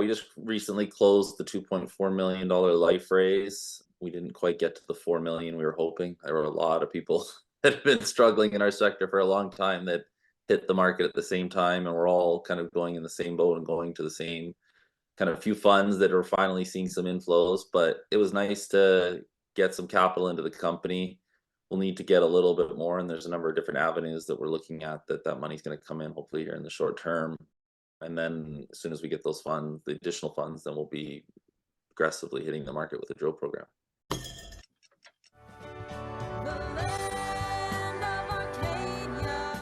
we just recently closed the $2.4 million life raise. We didn't quite get to the 4 million we were hoping. There were a lot of people that have been struggling in our sector for a long time that hit the market at the same time, and we're all kind of going in the same boat and going to the same kind of few funds that are finally seeing some inflows. But it was nice to get some capital into the company. We'll need to get a little bit more, and there's a number of different avenues that we're looking at that money's going to come in hopefully here in the short term. And then as soon as we get those funds, the additional funds, then we'll be aggressively hitting the market with a drill program.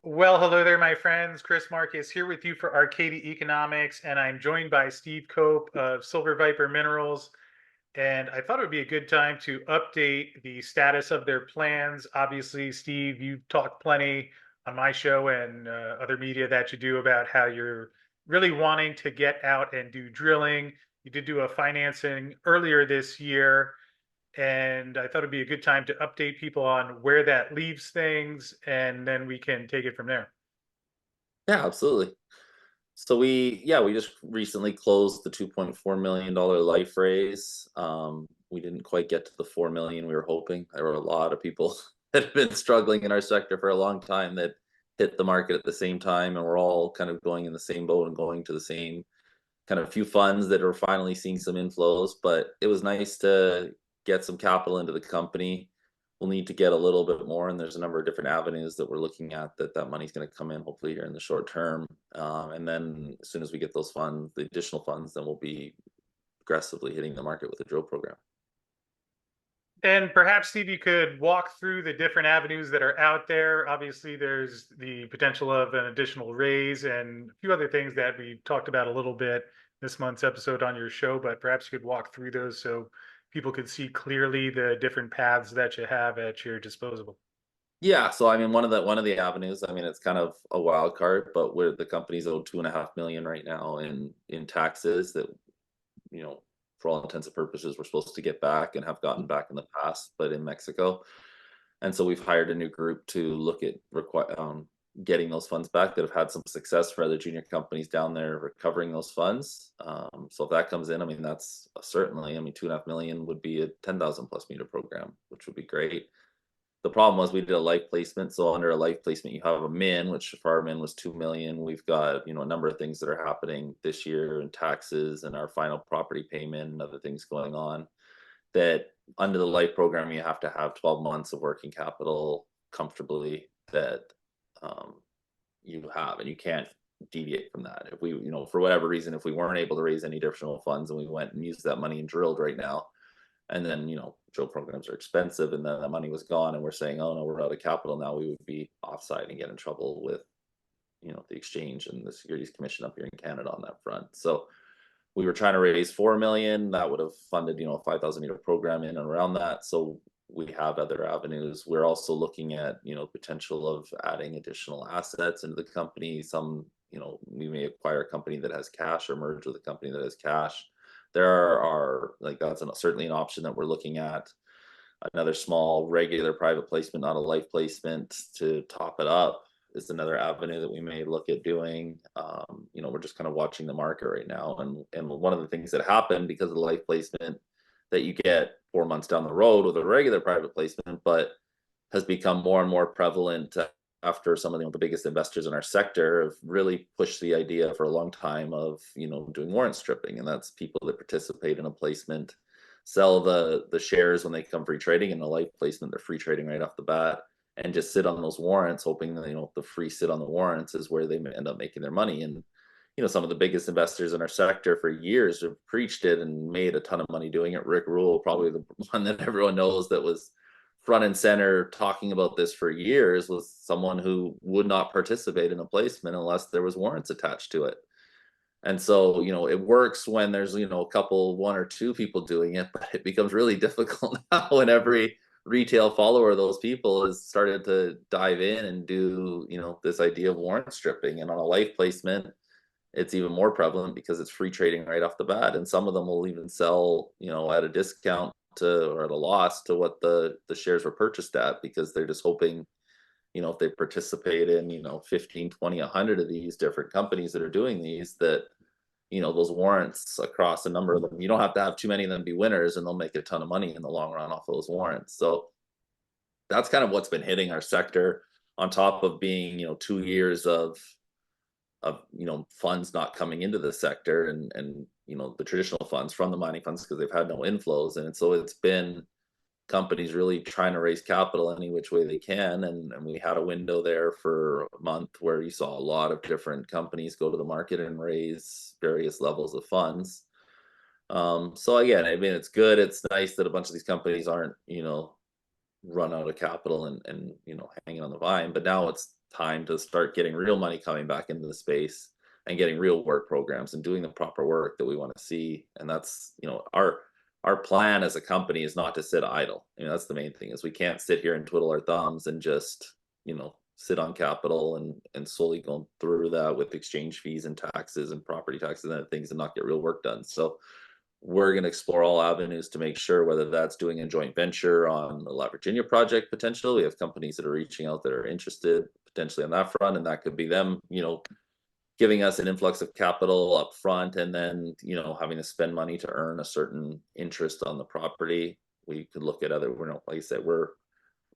Well, hello there, my friends. Chris Marcus here with you for Arcadia Economics, and I'm joined by Steve Cope of Silver Viper Minerals. And I thought it would be a good time to update the status of their plans. Obviously, Steve, you've talked plenty on my show and other media that you do about how you're really wanting to get out and do drilling. You did do a financing earlier this year, and I thought it'd be a good time to update people on where that leaves things, and then we can take it from there. Yeah, absolutely. So we just recently closed the $2.4 million life raise. We didn't quite get to the 4 million we were hoping. There were a lot of people that have been struggling in our sector for a long time that hit the market at the same time, and we're all kind of going in the same boat and going to the same kind of few funds that are finally seeing some inflows. But it was nice to get some capital into the company. We'll need to get a little bit more, and there's a number of different avenues that we're looking at that money's going to come in hopefully here in the short term. And then as soon as we get those funds, the additional funds, then we'll be aggressively hitting the market with a drill program. And perhaps, Steve, you could walk through the different avenues that are out there. Obviously, there's the potential of an additional raise and a few other things that we talked about a little bit this month's episode on your show, but perhaps you could walk through those so people could see clearly the different paths that you have at your disposal. Yeah, so I mean, one of the avenues. I mean, it's kind of a wild card, but where the company's owed 2.5 million right now in taxes that for all intents and purposes, we're supposed to get back and have gotten back in the past, but in Mexico. And so we've hired a new group to look at getting those funds back that have had some success for other junior companies down there recovering those funds. So if that comes in, I mean, that's certainly, I mean, 2.5 million would be a 10,000 plus meter program, which would be great. The problem was we did a life placement. So under a life placement, you have a min, which for our min was 2 million. We've got, a number of things that are happening this year and taxes and our final property payment and other things going on that under the life program, you have to have 12 months of working capital comfortably that you have, and you can't deviate from that. If we, for whatever reason, if we weren't able to raise any additional funds and we went and used that money and drilled right now, and then drill programs are expensive, and then the money was gone and we're saying, oh no, we're out of capital now, we would be offside and get in trouble with the exchange and the securities commission up here in Canada on that front. So we were trying to raise 4 million. That would have funded a 5,000 meter program in and around that. So we have other avenues. We're also looking at potential of adding additional assets into the company. Some we may acquire a company that has cash or merge with a company that has cash. There are like that's certainly an option that we're looking at. Another small regular private placement, not a life placement, to top it up is another avenue that we may look at doing. We're just kind of watching the market right now, and one of the things that happened because of the life placement that you get 4 months down the road with a regular private placement, but has become more and more prevalent after some of the biggest investors in our sector have really pushed the idea for a long time of doing warrant stripping, and that's people that participate in a placement sell the shares when they come free trading. In a life placement, they're free trading right off the bat and just sit on those warrants, hoping that the free sit on the warrants is where they end up making their money. And some of the biggest investors in our sector for years have preached it and made a ton of money doing it. Rick Rule, probably the one that everyone knows that was front and center talking about this for years, was someone who would not participate in a placement unless there was warrants attached to it. And so, it works when there's, a couple, one or two people doing it, but it becomes really difficult now when every retail follower of those people has started to dive in and do, this idea of warrant stripping. And on a life placement, it's even more prevalent because it's free trading right off the bat. And some of them will even sell, at a discount to, or at a loss to what the shares were purchased at, because they're just hoping, if they participate in, 15, 20, 100 of these different companies that are doing these, that those warrants across a number of them. You don't have to have too many of them be winners, and they'll make a ton of money in the long run off those warrants. So that's kind of what's been hitting our sector, on top of being 2 years of funds not coming into the sector, and the traditional funds from the mining funds, because they've had no inflows. And so it's been companies really trying to raise capital any which way they can. And we had a window there for a month where you saw a lot of different companies go to the market and raise various levels of funds. So again, I mean, it's good. It's nice that a bunch of these companies aren't, run out of capital and hanging on the vine. But now it's time to start getting real money coming back into the space, and getting real work programs and doing the proper work that we want to see. And that's, our plan as a company is not to sit idle. That's the main thing, is we can't sit here and twiddle our thumbs and just, sit on capital and slowly go through that with exchange fees and taxes and property taxes and other things, and not get real work done. So we're going to explore all avenues to make sure, whether that's doing a joint venture on the La Virginia project potential. We have companies that are reaching out that are interested potentially on that front, and that could be them, giving us an influx of capital up front, and then having to spend money to earn a certain interest on the property. We could look at other, like I said, we're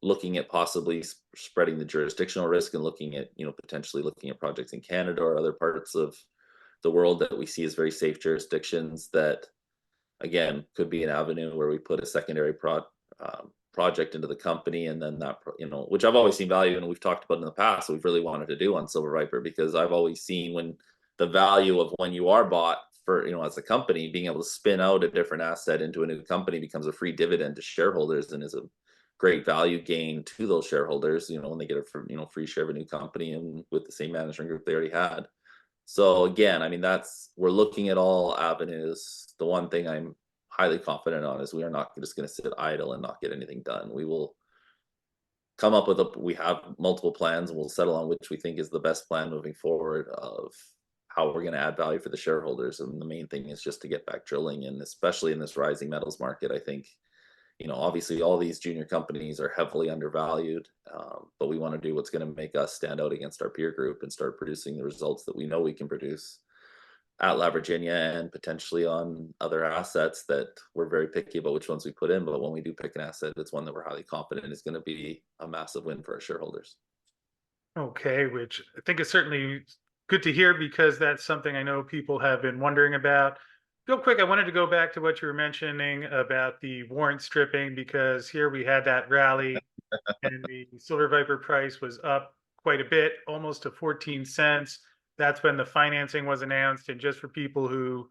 looking at possibly spreading the jurisdictional risk, and looking at potentially looking at projects in Canada or other parts of the world that we see as very safe jurisdictions, that again could be an avenue where we put a secondary project into the company. And then that, which I've always seen value, and we've talked about in the past, we've really wanted to do on Silver Viper, because I've always seen when the value of when you are bought for, as a company, being able to spin out a different asset into a new company becomes a free dividend to shareholders, and is a great value gain to those shareholders, when they get a free share of a new company, and with the same management group they already had. So again, I mean, we're looking at all avenues. The one thing I'm highly confident on is we are not just going to sit idle and not get anything done. We will come up with we have multiple plans, and we'll settle on which we think is the best plan moving forward, of how we're going to add value for the shareholders. And the main thing is just to get back drilling, and especially in this rising metals market, I think, obviously all these junior companies are heavily undervalued, but we want to do what's going to make us stand out against our peer group and start producing the results that we know we can produce at La Virginia, and potentially on other assets that we're very picky about which ones we put in. But when we do pick an asset, it's one that we're highly confident is going to be a massive win for our shareholders. Okay, which I think is certainly good to hear, because that's something I know people have been wondering about. Real quick, I wanted to go back to what you were mentioning about the warrant stripping, because here we had that rally and the Silver Viper price was up quite a bit, almost to 14 cents. That's when the financing was announced. And just for people who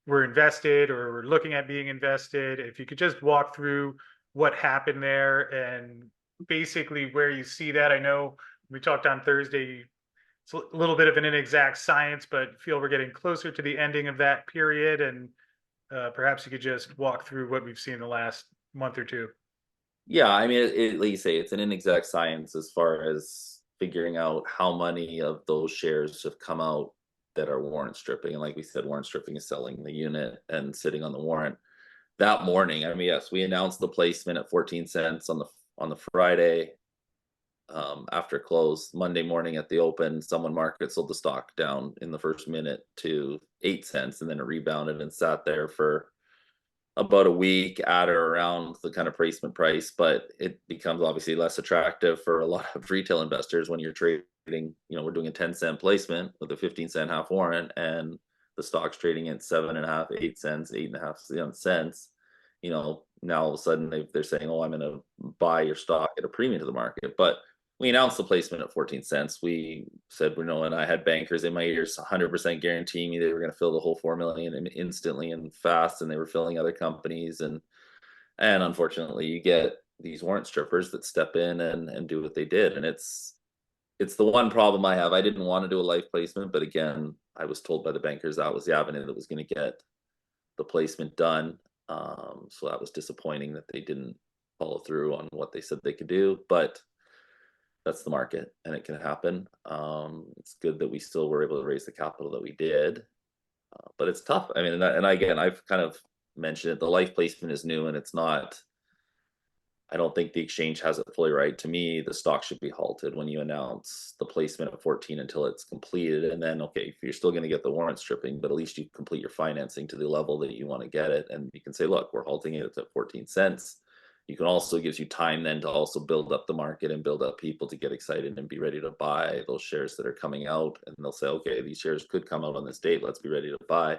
were invested or were looking at being invested, if you could just walk through what happened there and basically where you see that. I know we talked on Thursday, it's a little bit of an inexact science, but feel we're getting closer to the ending of that period. And perhaps you could just walk through what we've seen the last month or two. Yeah, I mean, like you say, it's an inexact science as far as figuring out how many of those shares have come out that are warrant stripping. And like we said, warrant stripping is selling the unit and sitting on the warrant that morning. I mean, yes, we announced the placement at 14 cents on the Friday, after close. Monday morning at the open, someone market sold the stock down in the first minute to 8 cents, and then it rebounded and sat there for about a week at or around the kind of placement price. But it becomes obviously less attractive for a lot of retail investors when you're trading, we're doing a 10-cent placement with a 15-cent half warrant, and the stock's trading at 7.5, 8 cents, 8.5 cents. Now all of a sudden they're saying, oh, I'm going to buy your stock at a premium to the market. But we announced the placement at 14 cents. We said, and I had bankers in my ears 100% guaranteeing me they were going to fill the whole 4 million instantly and fast, and they were filling other companies. And unfortunately, you get these warrant strippers that step in and do what they did. And it's the one problem I have. I didn't want to do a life placement, but again, I was told by the bankers that was the avenue that was going to get the placement done. So that was disappointing that they didn't follow through on what they said they could do. But that's the market, and it can happen. It's good that we still were able to raise the capital that we did, but it's tough. I mean, and again, I've kind of mentioned it. The life placement is new, and it's not I don't think the exchange has it fully right. To me, the stock should be halted when you announce the placement at 14 until it's completed. And then, okay, if you're still going to get the warrant stripping, but at least you complete your financing to the level that you want to get it. And you can say, look, we're halting it at 14 cents. You can also gives you time then to also build up the market and build up people to get excited and be ready to buy those shares that are coming out. And they'll say, okay, these shares could come out on this date. Let's be ready to buy,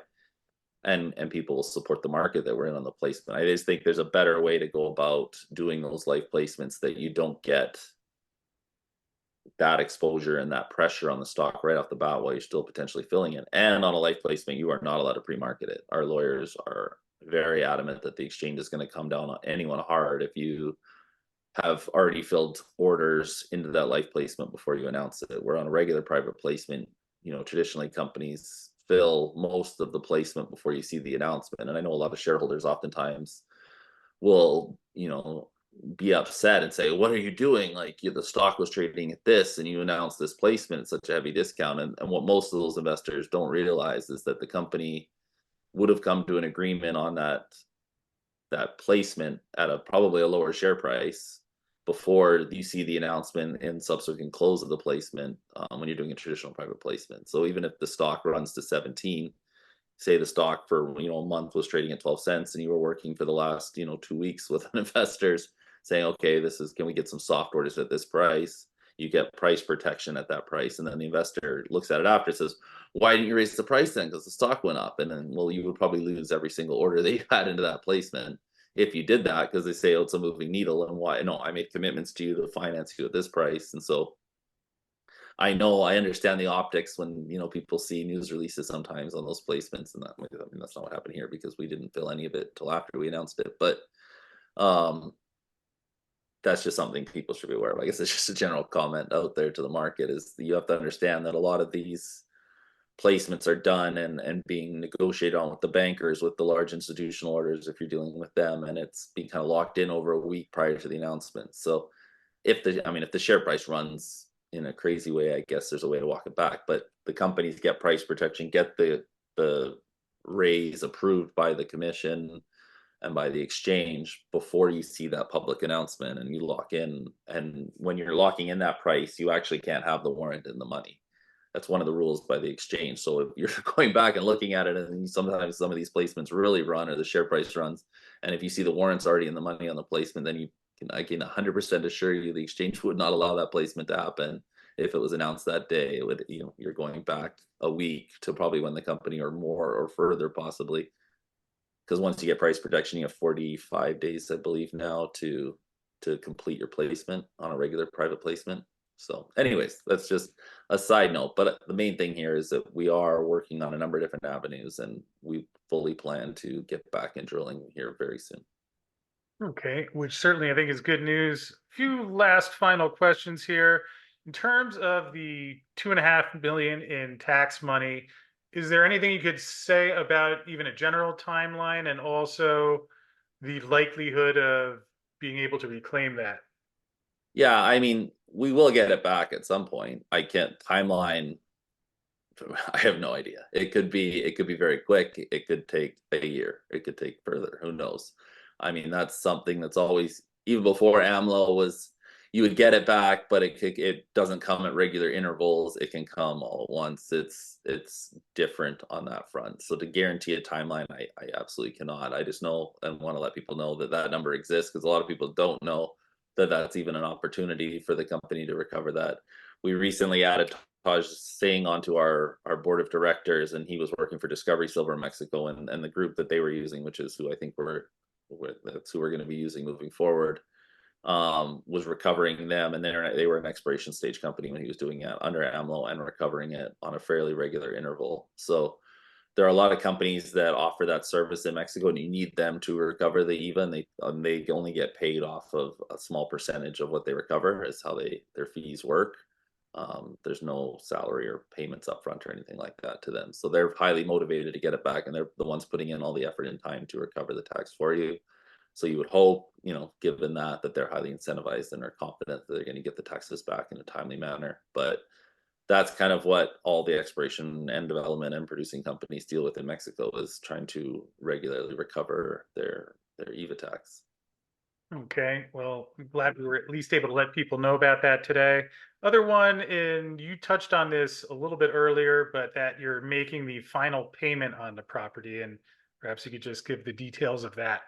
and people will support the market that we're in on the placement. I just think there's a better way to go about doing those life placements that you don't get that exposure and that pressure on the stock right off the bat while you're still potentially filling it. And on a life placement, you are not allowed to pre-market it. Our lawyers are very adamant that the exchange is going to come down on anyone hard if you have already filled orders into that life placement before you announce it. We're on a regular private placement. Traditionally companies fill most of the placement before you see the announcement. And I know a lot of shareholders oftentimes will, be upset and say, what are you doing? Like the stock was trading at this and you announced this placement at such a heavy discount. And what most of those investors don't realize is that the company would have come to an agreement on that placement at probably a lower share price before you see the announcement and subsequent close of the placement, when you're doing a traditional private placement. So even if the stock runs to 17, say the stock for a month was trading at 12 cents and you were working for the last 2 weeks with investors saying, okay, can we get some soft orders at this price? You get price protection at that price, and then the investor looks at it after and says, why didn't you raise the price then? Because the stock went up. And then, well, you would probably lose every single order they had into that placement if you did that, because they say, oh, it's a moving needle, and why? No, I made commitments to you to finance you at this price. And so I understand the optics when people see news releases sometimes on those placements, and that's not what happened here because we didn't fill any of it till after we announced it. But um, that's just something people should be aware of. I guess it's just a general comment out there to the market, is you have to understand that a lot of these placements are done and being negotiated on with the bankers, with the large institutional orders, if you're dealing with them, and it's being kind of locked in over a week prior to the announcement. So if the share price runs in a crazy way, I guess there's a way to walk it back. But the companies get price protection, get the raise approved by the commission and by the exchange before you see that public announcement, and you lock in. And when you're locking in that price, you actually can't have the warrant in the money. That's one of the rules by the exchange. So if you're going back and looking at it, and sometimes some of these placements really run, or the share price runs, and if you see the warrants already in the money on the placement, then I can 100% assure you the exchange would not allow that placement to happen if it was announced that day. It would, you're going back a week to probably when the company, or more or further possibly, because once you get price protection, you have 45 days, I believe, now to complete your placement on a regular private placement. So anyways, that's just a side note. But the main thing here is that we are working on a number of different avenues, and we fully plan to get back in drilling here very soon. Okay, which certainly I think is good news. Few last final questions here. In terms of the 2.5 million in tax money, is there anything you could say about even a general timeline, and also the likelihood of being able to reclaim that? Yeah, I mean, we will get it back at some point. I can't timeline. I have no idea. It could be very quick. It could take a year. It could take further. Who knows? I mean, that's something that's always, even before AMLO was, you would get it back, but it doesn't come at regular intervals. It can come all at once. It's different on that front. So to guarantee a timeline, I absolutely cannot. I just know and want to let people know that that number exists, because a lot of people don't know that that's even an opportunity for the company to recover that. We recently added Taj Singh onto our board of directors, and he was working for Discovery Silver in Mexico, and the group that they were using, which is who I think that's who we're going to be using moving forward, was recovering them, and they were an exploration stage company when he was doing it under AMLO, and recovering it on a fairly regular interval. So there are a lot of companies that offer that service in Mexico, and you need them to recover the EVA, and they only get paid off of a small percentage of what they recover, is how their fees work. There's no salary or payments up front or anything like that to them. So they're highly motivated to get it back, and they're the ones putting in all the effort and time to recover the tax for you. So you would hope, given that they're highly incentivized and are confident that they're going to get the taxes back in a timely manner. But that's kind of what all the exploration and development and producing companies deal with in Mexico, is trying to regularly recover their EVA tax. Okay, well, I'm glad we were at least able to let people know about that today. Other one, and you touched on this a little bit earlier, but that you're making the final payment on the property, and perhaps you could just give the details of that.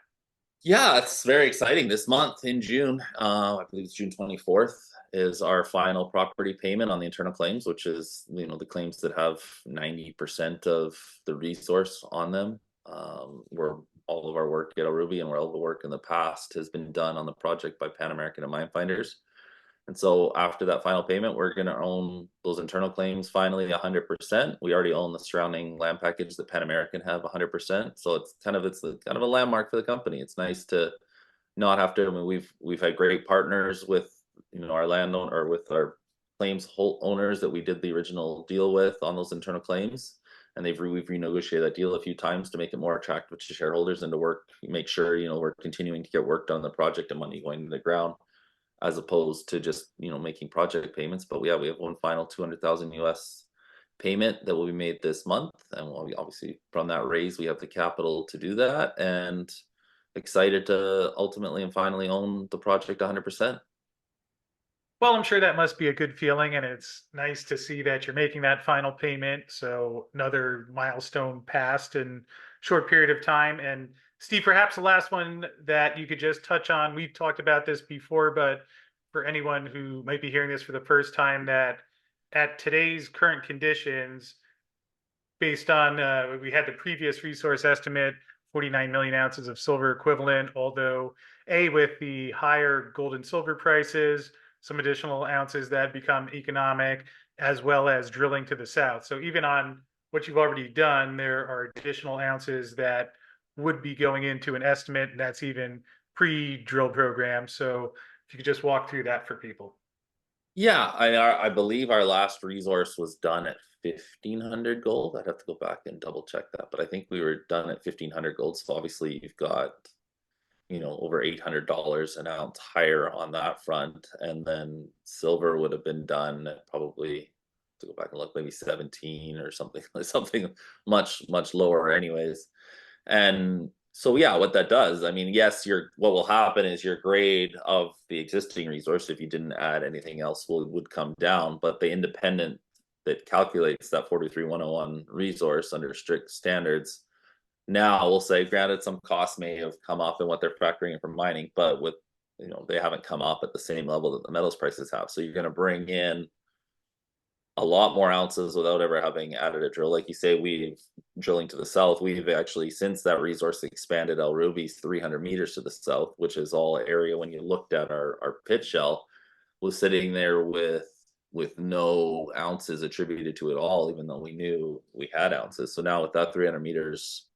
Yeah, it's very exciting. This month in June, I believe it's June 24th, is our final property payment on the internal claims, which is, the claims that have 90% of the resource on them. Where all of our work at El Ruby and where all the work in the past has been done on the project by Pan American and Mine Finders. And so after that final payment, we're going to own those internal claims finally 100%. We already own the surrounding land package that Pan American have 100%. So it's kind of a landmark for the company. It's nice to not have to. I mean, we've had great partners with our landowner or with our claims owners that we did the original deal with on those internal claims, and we've renegotiated that deal a few times to make it more attractive to shareholders and to make sure we're continuing to get work done on the project and money going to the ground as opposed to just making project payments. But yeah, we have one final 200,000 US payment that will be made this month, and we obviously from that raise we have the capital to do that, and excited to ultimately and finally own the project 100%. Well, I'm sure that must be a good feeling, and it's nice to see that you're making that final payment. So another milestone passed in short period of time. And Steve, perhaps the last one that you could just touch on. We've talked about this before, but for anyone who might be hearing this for the first time, that at today's current conditions, based on we had the previous resource estimate, 49 million ounces of silver equivalent, although with the higher gold and silver prices, some additional ounces that become economic, as well as drilling to the south. So even on what you've already done, there are additional ounces that would be going into an estimate, and that's even pre-drill program. So if you could just walk through that for people. Yeah, I believe our last resource was done at 1,500 gold. I'd have to go back and double check that, but I think we were done at 1,500 gold. So obviously you've got over $800 an ounce higher on that front, and then silver would have been done at probably, to go back and look, maybe 17 or something, something much lower anyways. And so yeah, what that does, I mean, yes, what will happen is your grade of the existing resource, if you didn't add anything else, would come down, but the independent that calculates that 43-101 resource under strict standards, now we'll say, granted, some costs may have come up in what they're factoring in from mining, but with they haven't come up at the same level that the metals prices have. So you're going to bring in a lot more ounces without ever having added a drill. Like you say, we've drilling to the south. We've actually, since that resource expanded, El Ruby's 300 meters to the south, which is all area when you looked at our pit shell, was sitting there with no ounces attributed to it all, even though we knew we had ounces. So now with that 300 meters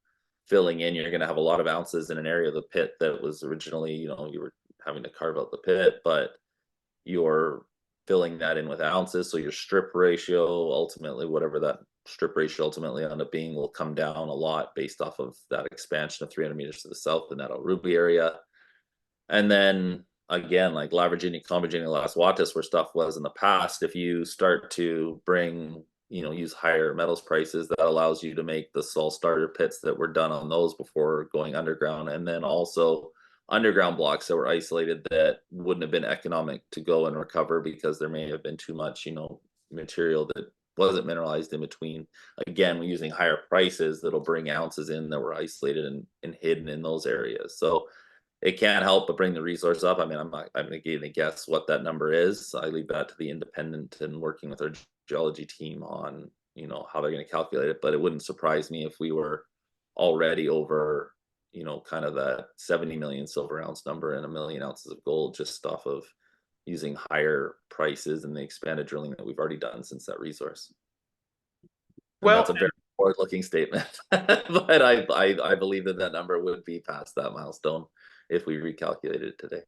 filling in, you're going to have a lot of ounces in an area of the pit that was originally, you were having to carve out the pit, but you're filling that in with ounces. So your strip ratio, ultimately, whatever that strip ratio ultimately end up being, will come down a lot based off of that expansion of 300 meters to the south in that El Ruby area. And then again, like La Virginia, Con Virginia, Las Watas, where stuff was in the past, if you start to bring, use higher metals prices, that allows you to make the sol starter pits that were done on those before going underground. And then also underground blocks that were isolated that wouldn't have been economic to go and recover because there may have been too much, material that wasn't mineralized in between. Again, we're using higher prices that'll bring ounces in that were isolated and hidden in those areas. So it can't help but bring the resource up. I mean, I'm not going to guess what that number is. I leave that to the independent and working with our geology team on, how they're going to calculate it. But it wouldn't surprise me if we were already over, kind of that 70 million silver ounce number and 1 million ounces of gold just off of using higher prices and the expanded drilling that we've already done since that resource. And Well, that's a very forward-looking statement, but I believe that number would be past that milestone if we recalculated it today.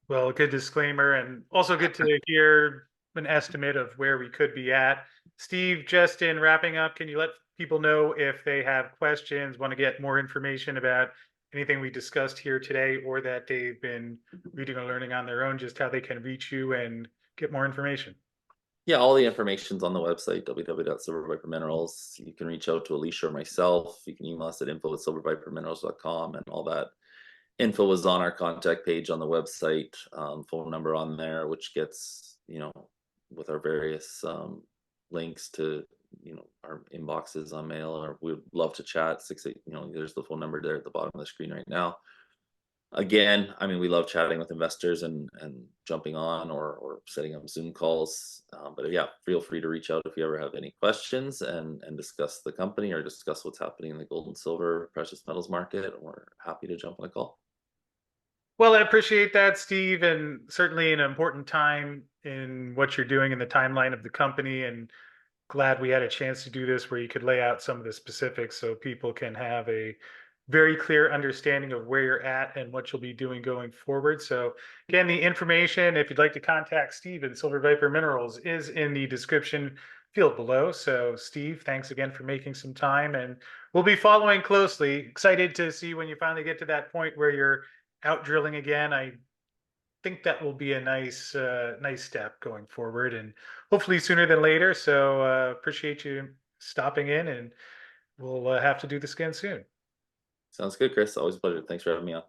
well, good disclaimer, and also good to hear an estimate of where we could be at. Steve, just in wrapping up, can you let people know if they have questions, want to get more information about anything we discussed here today, or that they've been reading or learning on their own, just how they can reach you and get more information? Yeah, all the information's on the website, www.silverviperminerals. You can reach out to Alicia or myself. You can email us at info@silverviperminerals.com, and all that info was on our contact page on the website, phone number on there, which gets, with our various links to, our inboxes on mail, or we'd love to chat. 68, there's the phone number there at the bottom of the screen right now. Again, I mean, we love chatting with investors and jumping on or setting up Zoom calls. But yeah, feel free to reach out if you ever have any questions and discuss the company or discuss what's happening in the gold and silver precious metals market. We're happy to jump on a call. Well, I appreciate that, Steve, and certainly an important time in what you're doing in the timeline of the company. And glad we had a chance to do this where you could lay out some of the specifics so people can have a very clear understanding of where you're at and what you'll be doing going forward. So again, the information, if you'd like to contact Steve at Silver Viper Minerals, is in the description field below. So Steve, thanks again for making some time, and we'll be following closely. Excited to see when you finally get to that point where you're out drilling again. I think that will be a nice step going forward, and hopefully sooner than later. So appreciate you stopping in, and we'll have to do this again soon. Sounds good, Chris. Always a pleasure. Thanks for having me on.